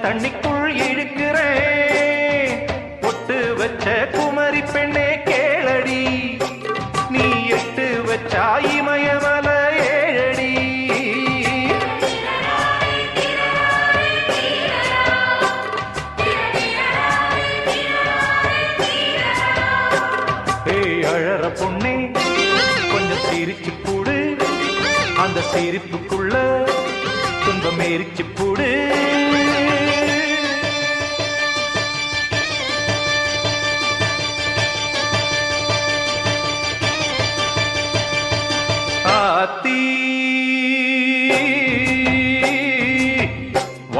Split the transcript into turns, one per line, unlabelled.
தண்ணிக்குள் இழுக்கிறேன். பொட்டு வச்ச குமரி பெண்ணே கேளடி, நீ எட்டு வச்சா இமயமல ஏழடி. ஏய் அழற பொண்ணே கொஞ்சம் சிரிச்சு கூடு, அந்த சிரிப்புக்குள்ள துன்பம் எரிச்சு கூடு.